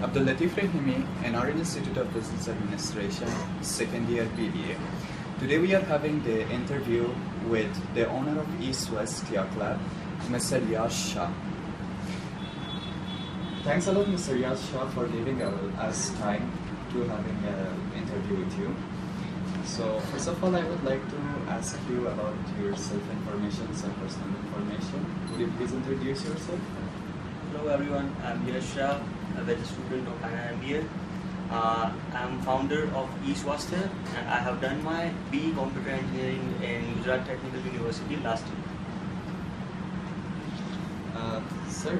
Abdul Latif Rahimi, NR Institute of Business Administration, second year BBA. Today we are having the interview with the owner of E-Swasthya Club, Mr. Yash Shah. Thanks a lot, Mr. Yash Shah, for giving us time to having an interview with you. So first of all, I would like to ask you about your self-information, some personal information. Would you please introduce yourself? Hello everyone, I'm Yash, a veg student of MBA. I'm founder of E-Swasthya and I have done my BE Computer Engineering in Gujarat Technical University last year. Sir,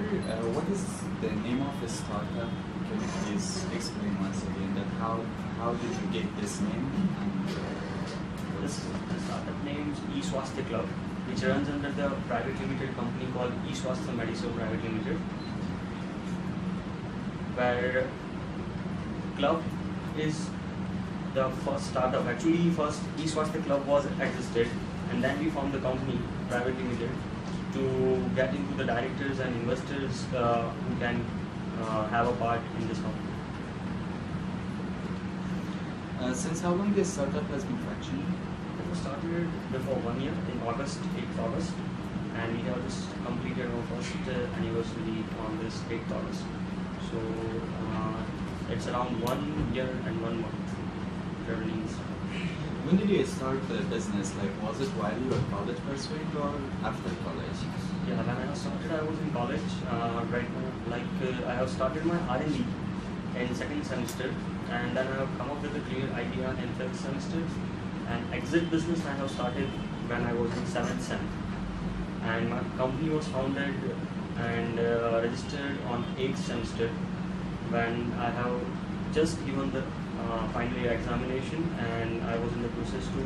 what is the name of the startup? Can you please explain once again that how did you get this name? And This startup name is E-Swasthya Club, which runs under the private limited company called E-Swasthya Medicine Private Limited, where club is the first startup. Actually, first E-Swasthya Club was existed, and then we formed the company private limited to get into the directors and investors who can have a part in this company. Since how long this startup has been functioning? It was started before 1 year in August, 8th August, and we have just completed our first anniversary on this 8th August. So it's around 1 year and 1 month travelings. When did you start the business? Like, was it while you were college pursuing or after college? Yeah, when I started, I was in college. Right now, I have started my R&D in second semester, and then I have come up with a clear idea in fifth semester. And exit business I have started when I was in seventh sem, and my company was founded and registered on 8th semester when I have just given the final year examination, and I was in the process to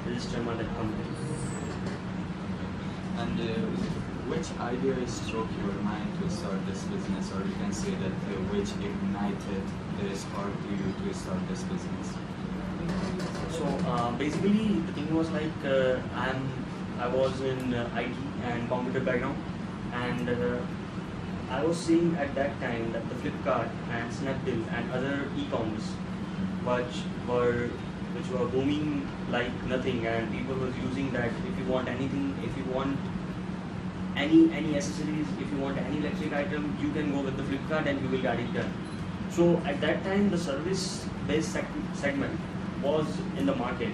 register my company. And which idea struck your mind to start this business, or you can say that which ignited the spark to you to start this business? So basically, the thing was like I was in IT and computer background, and I was seeing at that time that the Flipkart and Snapdeal and other e-commerce which were booming like nothing, and people was using that. If you want anything, if you want any accessories, if you want any electric item, you can go with the Flipkart and you will get it done. So at that time, the service-based segment was in the market,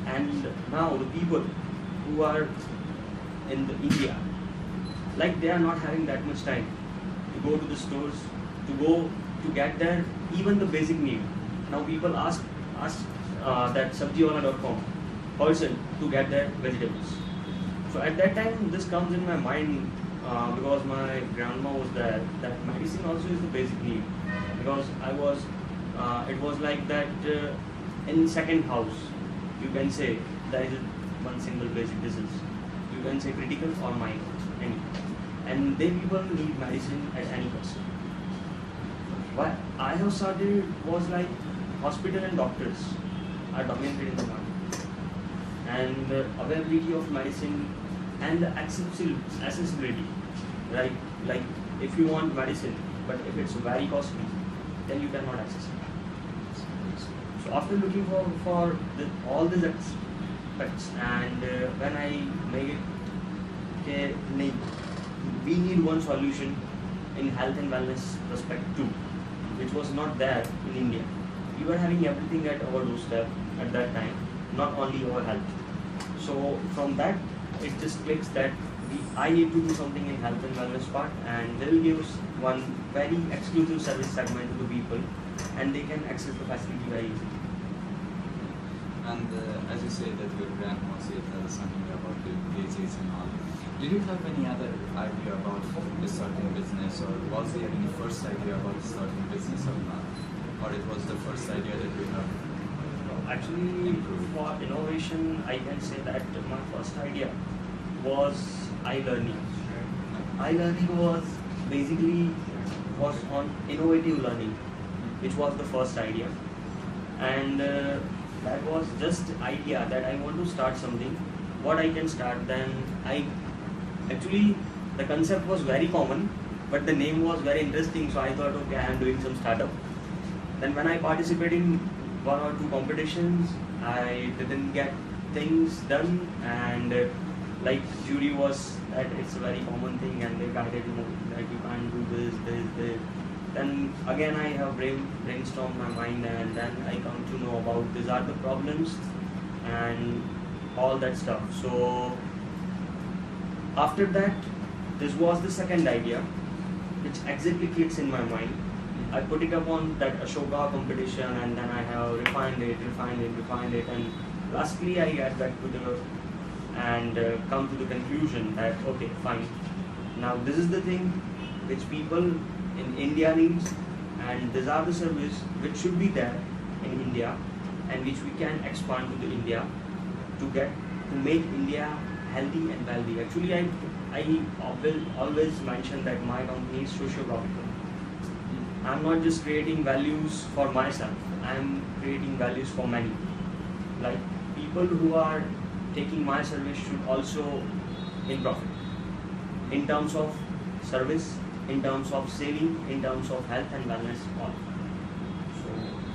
and now the people who are in India, like they are not having that much time to go to the stores, to get their even the basic need. Now people ask that sabjiwala.com person to get their vegetables. So at that time, this comes in my mind because my grandma was there, that medicine also is the basic need, because it was like that in second house, you can say there is one single basic disease, you can say critical or minor, and they people need medicine at any cost. What I have started was like hospital and doctors are dominated in the market, and the availability of medicine and the accessibility, right? Like if you want medicine, but if it's very costly, then you cannot access it. So after looking for all these aspects, and when I made it, we need one solution in health and wellness respect too, which was not there in India. We were having everything at our doorstep at that time, not only our health. So from that, it just clicks that I need to do something in health and wellness part, and they will give us one very exclusive service segment to the people, and they can access the facility very easily. And as you say that your grandma said something about the disease and all, did you have any other idea about starting business, or was there any first idea about starting business or not? Or it was the first idea that you have? Actually, for innovation, I can say that my first idea was iLearning. iLearning was basically on innovative learning, which was the first idea, and that was just idea that I want to start something. What I can start, then the concept was very common, but the name was very interesting, so I thought, okay, I am doing some startup. Then when I participated in one or two competitions, I didn't get things done, and like jury was that it's a very common thing, and they guided me that you can't do this. Then again I have brainstormed my mind, and then I come to know about these are the problems and all that stuff. So after that, this was the second idea, which exactly clicks in my mind. I put it up on that Ashoka competition, and then I have refined it, and lastly I get back to the and come to the conclusion that okay, fine. Now this is the thing which people in India needs, and these are the service which should be there in India, and which we can expand to the India to make India healthy and wealthy. Actually, I will always mention that my company is socio-profitable. I'm not just creating values for myself, I'm creating values for many. Like people who are taking my service should also in profit in terms of service, in terms of saving, in terms of health and wellness, all. So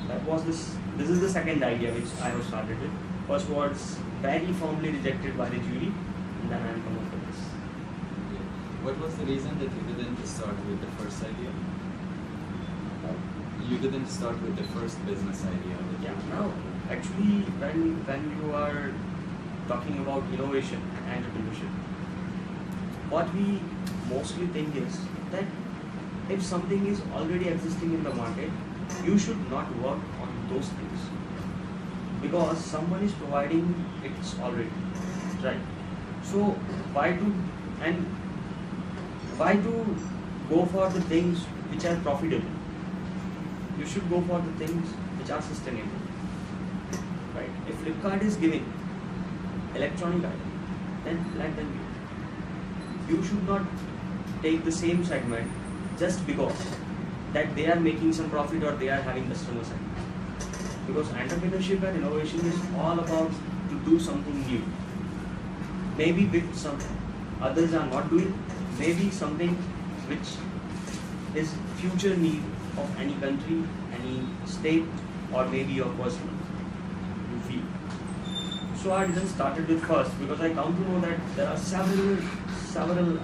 that was this is the second idea which I have started with. First was very firmly rejected by the jury, and then I am come up with this. What was the reason that you didn't start with the first idea? You didn't start with the first business idea. Yeah, now actually when you are talking about innovation and entrepreneurship, what we mostly think is that if something is already existing in the market, you should not work on those things because someone is providing it already, right? So why to go for the things which are profitable? You should go for the things which are sustainable, right? If Flipkart is giving electronic item, then let them give. You should not take the same segment just because that they are making some profit or they are having customer segment. Because entrepreneurship and innovation is all about to do something new. Maybe with some others are not doing, maybe something which is future need of any country, any state, or maybe your personal, you feel. So I didn't started with first because I come to know that there are several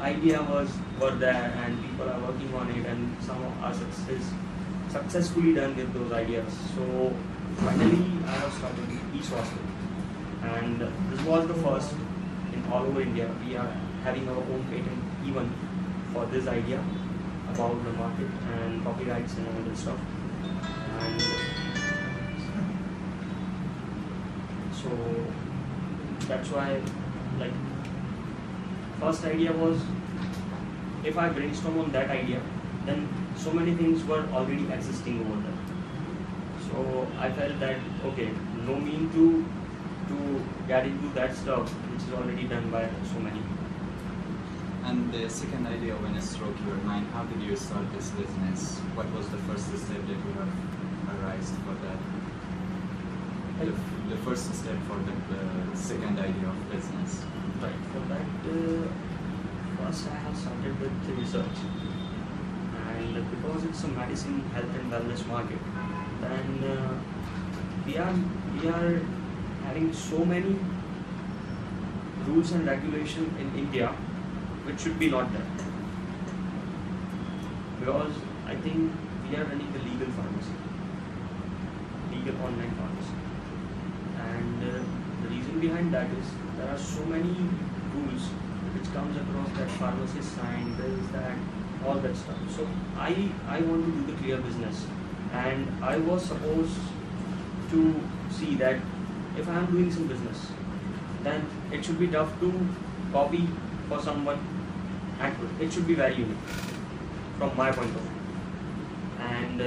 ideas were there and people are working on it, and some are successfully done with those ideas. So finally I have started with E-Swasthya, and this was the first in all over India. We are having our own patent even for this idea about the market and copyrights and all that stuff. And so that's why, like, first idea was, if I brainstorm on that idea, then so many things were already existing over there. So I felt that okay, no mean to get into that stuff which is already done by so many people. And the second idea, when it struck your mind, how did you start this business? What was the first step that you have arised for that? The first step for the second idea of business. Right. For that, first I have started with the research, and because it's a medicine, health and wellness market, then we are having so many rules and regulation in India which should be not there. Because I think we are running the legal pharmacy, legal online pharmacy, and the reason behind that is there are so many rules which comes across that pharmacist sign, this, that, all that stuff. So I want to do the clear business, and I was supposed to see that if I am doing some business, then it should be tough to copy for someone, and it should be very unique from my point of view. And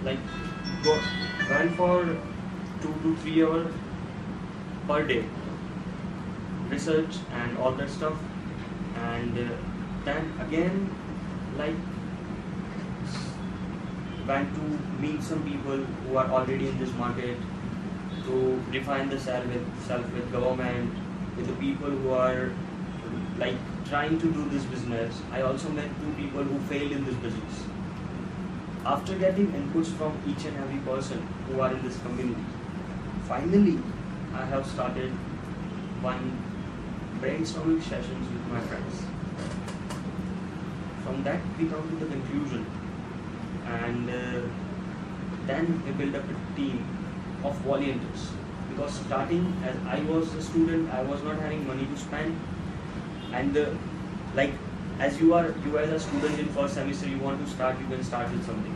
went for 2 to 3 hours per day research and all that stuff, and then again went to meet some people who are already in this market to define the self with government, with the people who are trying to do this business, I also met two people who failed in this business. After getting inputs from each and every person who are in this community, finally I have started one brainstorming sessions with my friends. From that we come to the conclusion, and then we build up a team of volunteers. Because starting as I was a student, I was not having money to spend, and like as you as a student in first semester, you want to start, you can start with something.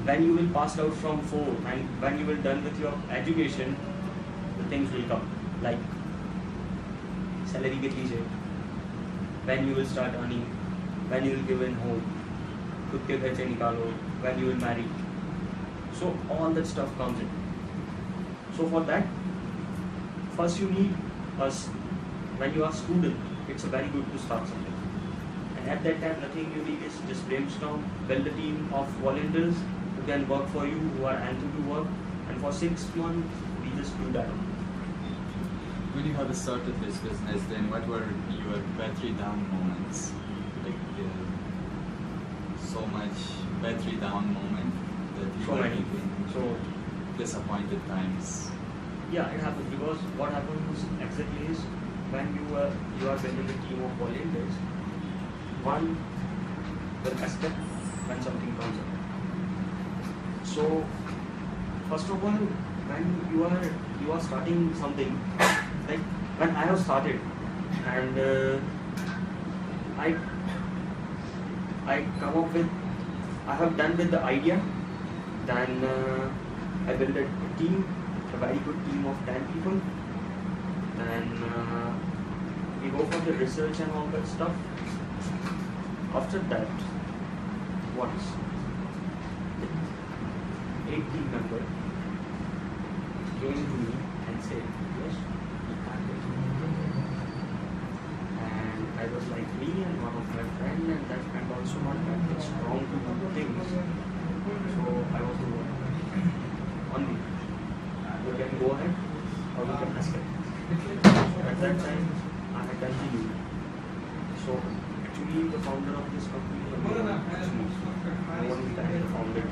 When you will pass out from 4 and when you will done with your education, the things will come, like salary get लीजिए, when you will start earning, when you will give in home, खुद के खर्चे निकालो, when you will marry. So all that stuff comes in. So for that, first you need us. When you are student, it's very good to start something. And at that time, nothing unique is just brainstorm, build a team of volunteers who can work for you, who are enthused to work, and for 6 months we just do that. When you have started this business, then what were your battery down moments? Like so much battery down moment that you So were many. thinking, So disappointed times. yeah, it happens because what happens exactly is when you are building a team of volunteers, one will accept when something comes up. So first of all, when you are starting something, like when I have started, and I come up with, I have done with the idea, then I build a team, a very good team of 10 people, then we go for the research and all that stuff. After that, what is 8 team member came to me and said, Yash, you can't get it. And I was like, me and one of my friend, and that friend also not that strong to do things. So I was the one. Only you can go ahead or you can escape. At that time, I had continued. So actually, the founder of this company was me. No one is the founder.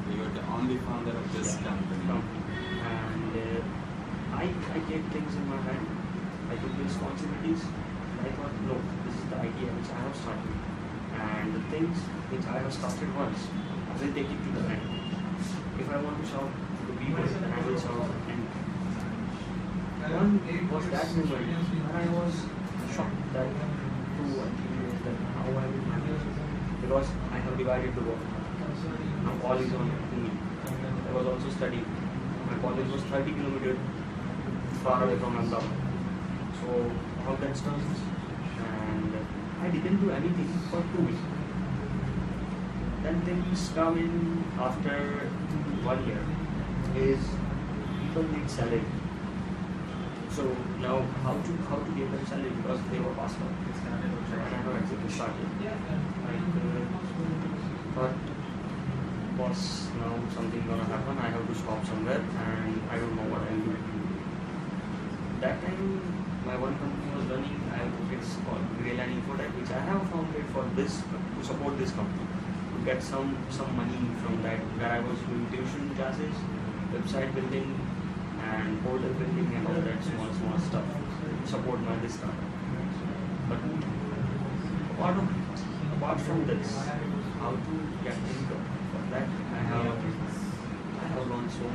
You are the only founder of this company. And I get things in my hand. I took the responsibilities. And I thought, no, this is the idea which I have started. And the things which I have started once, I will take it to the end. If I want to shout to the people, then I will shout and one was that moment when I was shocked that 2 or 3 days that how I will manage, because I have divided the work. Now all is on me. I was also studying. My college was 30 kilometers far away from Ahmedabad. So all that stuff, and I didn't do anything for 2 weeks. Then things come in after 1 year. Is people need salary. So now how to give them salary because they were passed out. So I have exactly started. But boss, now something gonna happen. I have to stop somewhere, and I don't know what I'll do. That time, my one company was running. It's called Real and Infotech, which I have founded for this to support this company, to get some money from that. Where I was doing tuition classes, website building, and portal building, and all that small stuff to support my this startup. But apart from this, how to get income? For that, I have learned so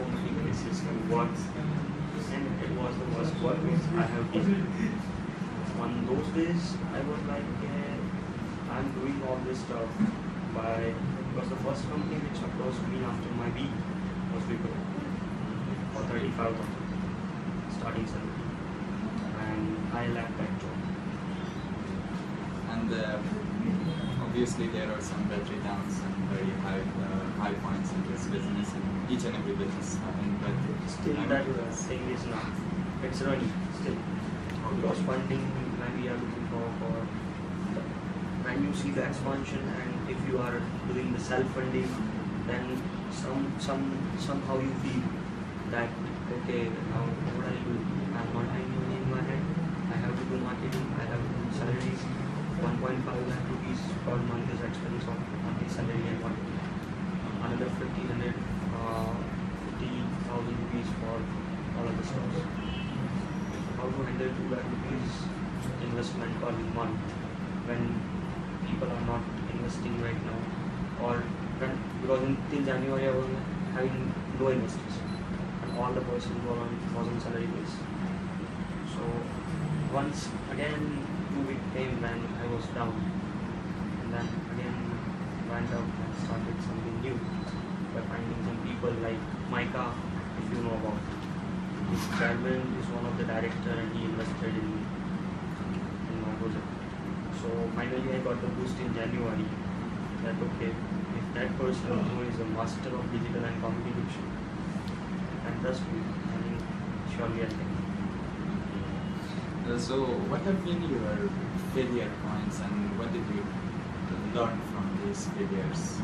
many places to work, and it was the worst work I have done. On those days, I was like, I'm doing all this stuff because the first company which approached me after my week was Wipro for 35,000 starting salary, and I left that job. And obviously there are some battery downs and very high points in this business, and each and every business having, but Still, that thing is not. It's running still. Because funding, when we are looking for when you see the expansion, and if you are doing the self-funding, then somehow you feel that okay, now what I do? I have not any money in my hand. I have to do marketing. I have salaries 1.5 lakh rupees per month is expense of monthly salary and marketing. Another 50,000 rupees for all of the stuff. How to handle 2 lakh rupees investment per month when people are not investing right now, or when, because till January I was having no investors and all the persons were on salary base. So once again 2 weeks came when I was down, and then again went out and started something new by finding some people like Micah, if you know about. His chairman is one of the director and he invested in my project. So finally I got the boost in January that okay, if that person who is a master of digital and communication and trust me, I mean surely I can. So what have been your failure points and what did you learn from these failures?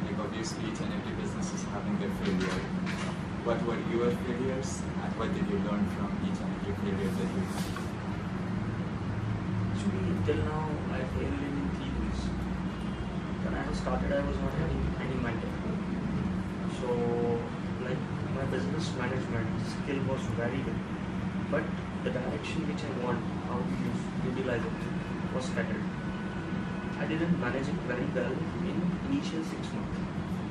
Like obviously each and every business is having their failure. What were your failures and what did you learn from each and every failure that you had? Actually till now I failed in 3 ways. When I started I was not having any mentor. So like my business management skill was very good, but the direction which I want, how to utilize it, was scattered. I didn't manage it very well in initial 6 months.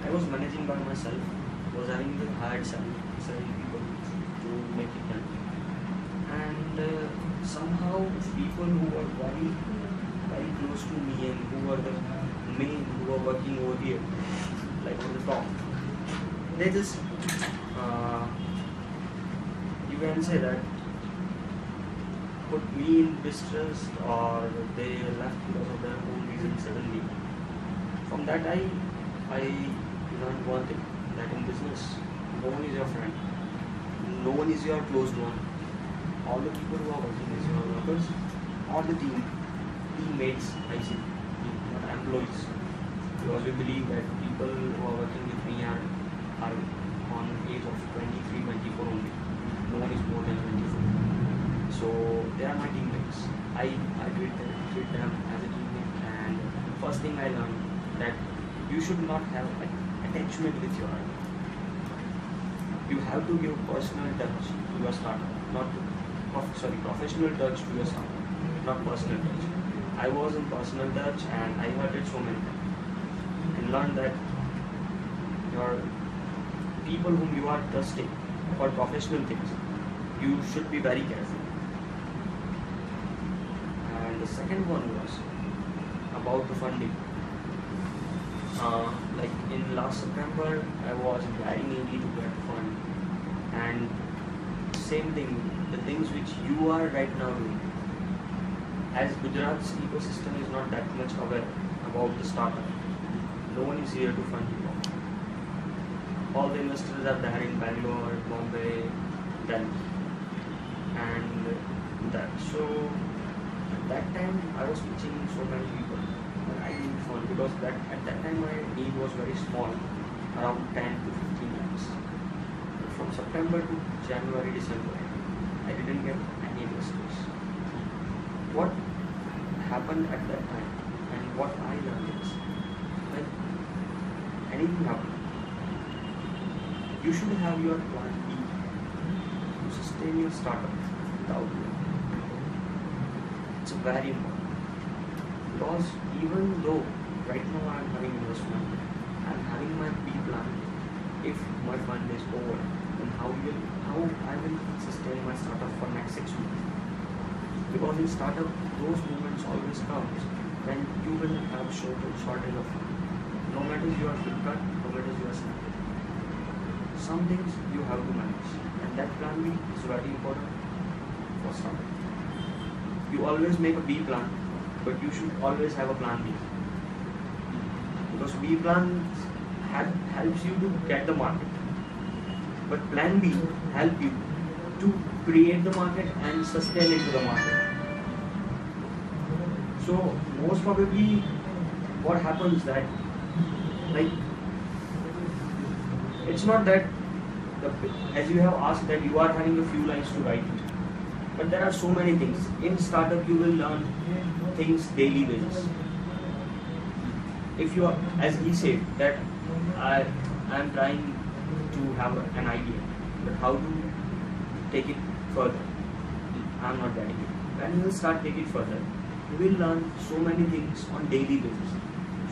I was managing by myself, was having the hired salary people to make it done. And somehow people who were very, very close to me and who were the main who were working over here, like on the top, they just, you can say that, put me in distress, or they left because of their own reasons suddenly. From that I learned one thing, that in business, no one is your friend, no one is your closed one. All the people who are working is your workers, or the teammates, I see, not employees. Because we believe that people who are working with me are on age of 23, 24 only. No one is more than 24. So they are my teammates. I treat them as a teammate, and first thing I learned that you should not have attachment with your idea. You have to give personal touch to your startup, professional touch to your startup, not personal touch. I was in personal touch and I heard it so many times and learned that your people whom you are trusting for professional things, you should be very careful. The second one was about the funding. Like in last September, I was very needy to get fund, and same thing, the things which you are right now doing. As Gujarat's ecosystem is not that much aware about the startup, no one is here to fund you. All the investors are there in Bangalore, Bombay, Delhi, and that. So at that time, I was pitching so many people, but I didn't fund because at that time my need was very small, around 10 to 15 lakhs. From September to January, December, I didn't get any investors. What happened at that time and what I learned is, when anything happens, you should have your plan B to sustain your startup without you. It's very important, because even though right now I am having investment, I am having my B plan. If my fund is over, then how I will sustain my startup for next 6 months? Because in startup, those moments always comes when you will have shortage of fund. No matter you are Flipkart, no matter you are Snapchat. Some things you have to manage, and that plan B is very important for startup. You always make a B plan, but you should always have a plan B. Because B plan helps you to get the market, but plan B help you to create the market and sustain into the market. So most probably what happens that, like, it's not that as you have asked that you are having a few lines to write it. But there are so many things. In startup, you will learn things daily basis. If you are, as he said, that I am trying to have an idea, but how to take it further? I am not getting it. When you will start take it further, you will learn so many things on daily basis.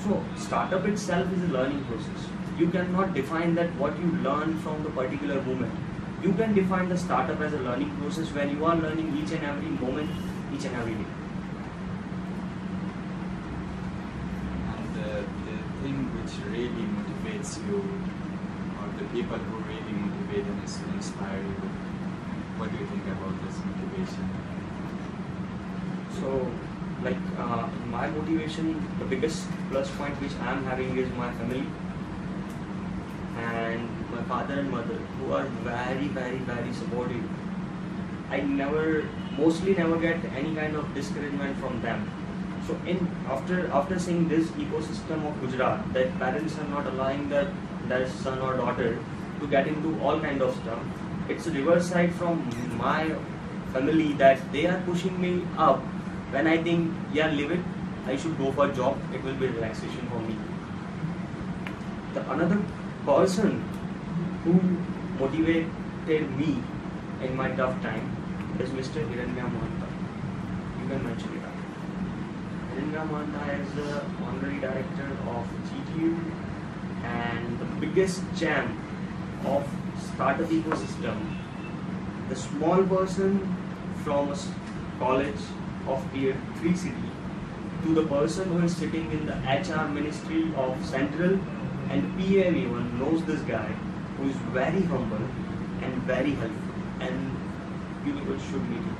So startup itself is a learning process. You cannot define that what you learn from the particular moment. You can define the startup as a learning process where you are learning each and every moment, each and every day. And the thing which really motivates you, or the people who really motivate and inspire you, what do you think about this motivation? So, like my motivation, the biggest plus point which I am having is my family and my father and mother, who are very supportive. I mostly never get any kind of discouragement from them. So after seeing this ecosystem of Gujarat, that parents are not allowing their son or daughter to get into all kind of stuff, it's a reverse side from my family that they are pushing me up when I think, yeah, leave it, I should go for a job, it will be relaxation for me. The another person who motivated me in my tough time is Mr. Hiranya Mohanta. You can mention it. Hiranya Mohanta is the honorary director of GTU and the biggest gem of startup ecosystem. The small person from a college of tier 3 city to the person who is sitting in the HR ministry of Central, and PA everyone knows this guy who is very humble and very helpful, and you people should meet him.